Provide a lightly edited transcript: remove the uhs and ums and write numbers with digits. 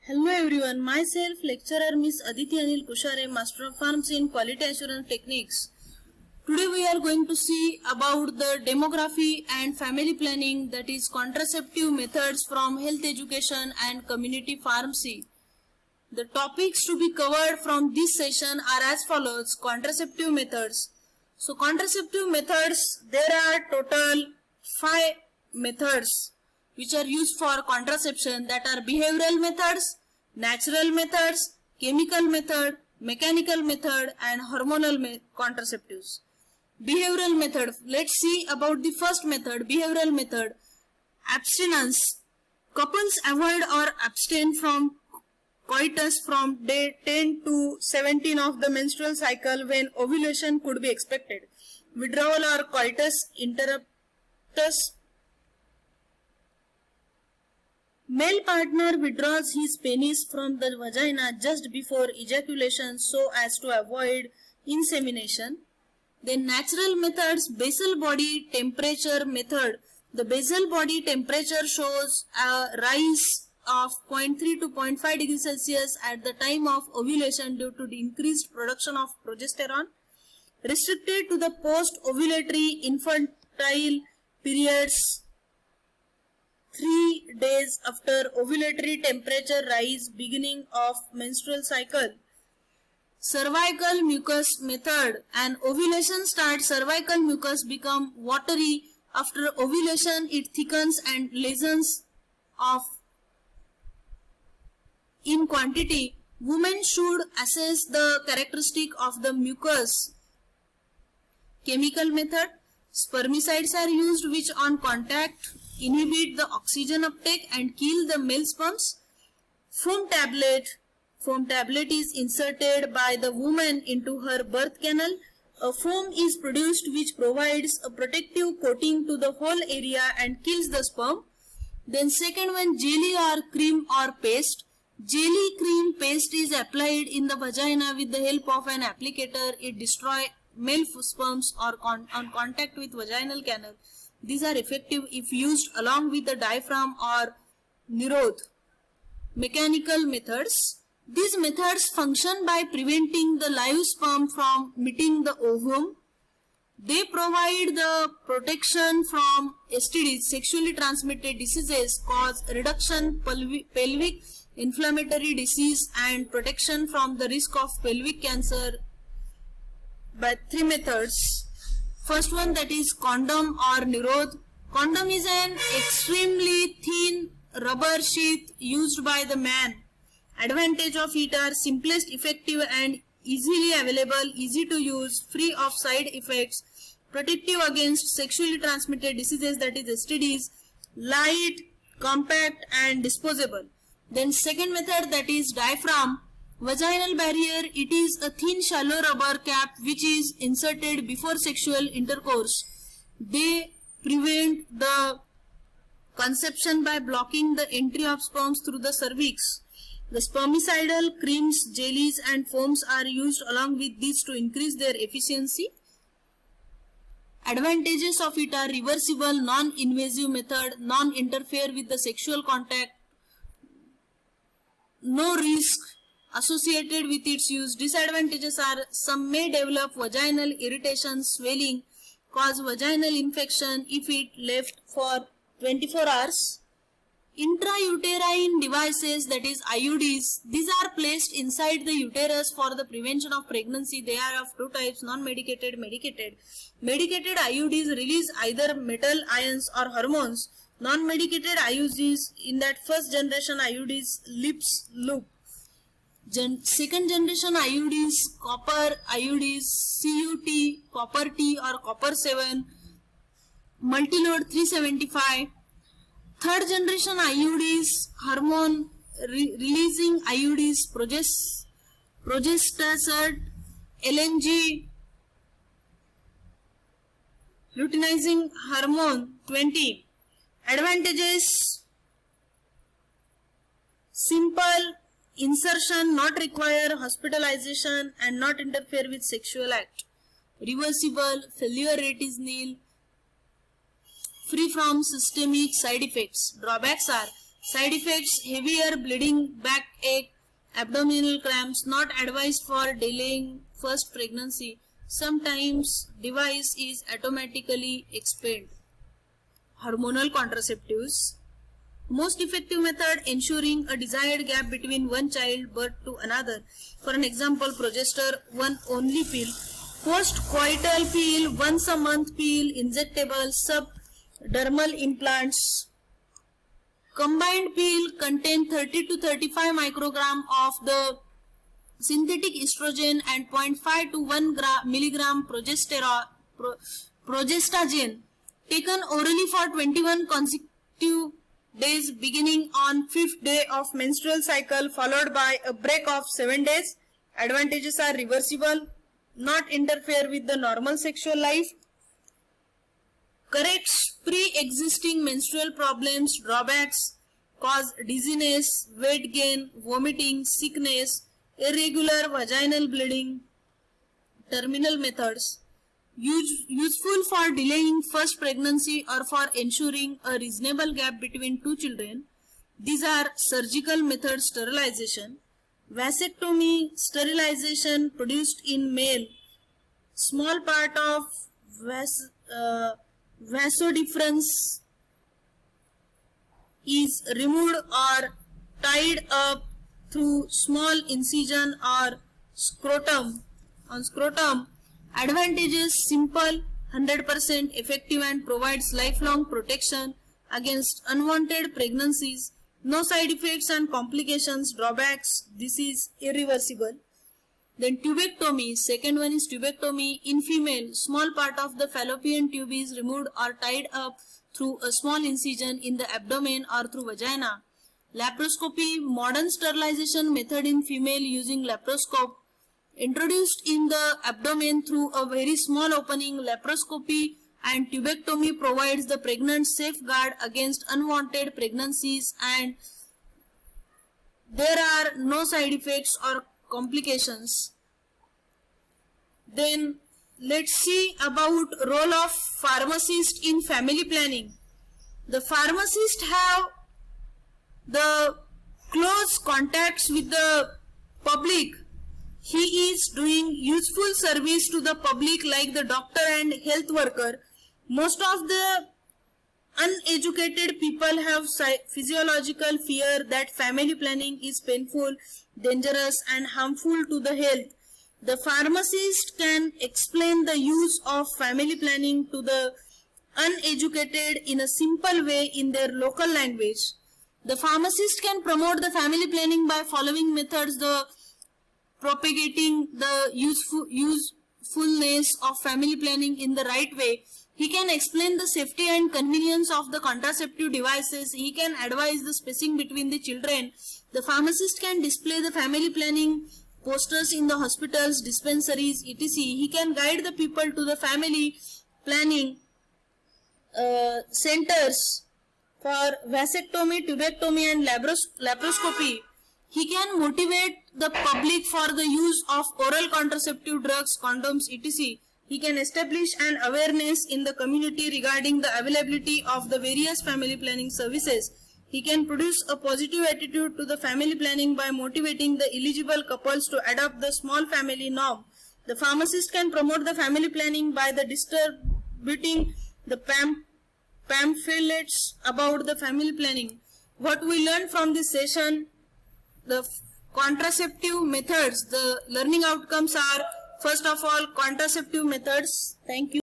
Hello everyone, myself lecturer Miss Aditi Anil Kushare, Master of Pharmacy in Quality Assurance Techniques. Today we are going to see about the demography and family planning, that is contraceptive methods from health education and community pharmacy. The topics to be covered from this session are as follows: contraceptive methods. So contraceptive methods, there are total 5 methods which are used for contraception, that are behavioral methods, natural methods, chemical method, mechanical method and hormonal contraceptives. Behavioral method, let's see about the first method, behavioral method. Abstinence. Couples avoid or abstain from coitus from day 10 to 17 of the menstrual cycle when ovulation could be expected. Withdrawal or coitus interruptus. Male partner withdraws his penis from the vagina just before ejaculation so as to avoid insemination. Then natural methods, basal body temperature method. The basal body temperature shows a rise of 0.3 to 0.5 degrees Celsius at the time of ovulation due to the increased production of progesterone. Restricted to the post-ovulatory infantile periods 3 days after ovulatory temperature rise beginning of menstrual cycle. Cervical mucus method. An ovulation starts, cervical mucus become watery. After ovulation it thickens and lessens of in quantity. Women should assess the characteristic of the mucus. Chemical method. Spermicides are used which on contact inhibit the oxygen uptake and kill the male sperms. Foam tablet. Foam tablet is inserted by the woman into her birth canal. A foam is produced which provides a protective coating to the whole area and kills the sperm. Then second one, jelly or cream or paste. Jelly cream paste is applied in the vagina with the help of an applicator. It destroys male sperms or on contact with vaginal canal. These are effective if used along with the diaphragm or Nirodh. Mechanical methods. These methods function by preventing the live sperm from meeting the ovum. They provide the protection from STDs, sexually transmitted diseases, cause reduction pelvic inflammatory disease and protection from the risk of pelvic cancer by 3 methods. First one, that is condom or Nirodh. Condom is an extremely thin rubber sheath used by the man. Advantage of it are simplest, effective and easily available, easy to use, free of side effects, protective against sexually transmitted diseases, that is STDs, light, compact and disposable. Then second method, that is diaphragm. Vaginal barrier, it is a thin shallow rubber cap which is inserted before sexual intercourse. They prevent the conception by blocking the entry of sperms through the cervix. The spermicidal creams, jellies and foams are used along with these to increase their efficiency. Advantages of it are reversible, non-invasive method, non-interfere with the sexual contact, no risk associated with its use. Disadvantages are some may develop vaginal irritation, swelling, cause vaginal infection if it left for 24 hours. Intrauterine devices, that is IUDs, these are placed inside the uterus for the prevention of pregnancy. They are of 2 types, non-medicated, medicated. Medicated IUDs release either metal ions or hormones. Non-medicated IUDs, in that first generation IUDs, lips loop. Second generation IUDs, copper IUDs, CUT, copper T or copper 7, multilode 375. Third generation IUDs, hormone releasing IUDs, progestasert, LNG, luteinizing hormone 20. Advantages: simple insertion, not require hospitalization and not interfere with sexual act. Reversible, failure rate is nil. Free from systemic side effects. Drawbacks are Side effects: heavier bleeding, backache, abdominal cramps. Not advised for delaying first pregnancy. Sometimes device is automatically expelled. Hormonal contraceptives. Most effective method: ensuring a desired gap between one child birth to another. For an example, progestor 1 only pill, post-coital pill, once a month pill, injectable, subdermal implants. Combined pill contain 30 to 35 microgram of the synthetic estrogen and 0.5 to 1 milligram progestagen, taken orally for 21 consecutive days beginning on 5th day of menstrual cycle, followed by a break of 7 days. Advantages are reversible, not interfere with the normal sexual life, corrects pre-existing menstrual problems. Drawbacks: cause dizziness, weight gain, vomiting, sickness, irregular vaginal bleeding. Terminal methods: useful for delaying first pregnancy or for ensuring a reasonable gap between two children. These are surgical methods: sterilization, vasectomy, sterilization produced in male, small part of vasodifference is removed or tied up through small incision or scrotum. On scrotum. Advantages: simple, 100% effective and provides lifelong protection against unwanted pregnancies. No side effects and complications. Drawbacks: this is irreversible. Then tubectomy. Second one is tubectomy in female. Small part of the fallopian tube is removed or tied up through a small incision in the abdomen or through vagina. Laparoscopy. Modern sterilization method in female using laparoscope. Introduced in the abdomen through a very small opening. Laparoscopy and tubectomy provides the pregnant safeguard against unwanted pregnancies and there are no side effects or complications. Then let's see about role of pharmacist in family planning. The pharmacist have the close contacts with the public. He is doing useful service to the public like the doctor and health worker. Most of the uneducated people have physiological fear that family planning is painful, dangerous and harmful to the health. The pharmacist can explain the use of family planning to the uneducated in a simple way in their local language. The pharmacist can promote the family planning by following methods: the propagating the usefulness of family planning in the right way. He can explain the safety and convenience of the contraceptive devices. He can advise the spacing between the children. The pharmacist can display the family planning posters in the hospitals, dispensaries, etc. He can guide the people to the family planning centers for vasectomy, tubectomy and laparoscopy. He can motivate the public for the use of oral contraceptive drugs, condoms, etc. He can establish an awareness in the community regarding the availability of the various family planning services. He can produce a positive attitude to the family planning by motivating the eligible couples to adopt the small family norm. The pharmacist can promote the family planning by the distributing the pamphlets about the family planning. What we learned from this session: the contraceptive methods. The learning outcomes are, first of all, contraceptive methods. Thank you.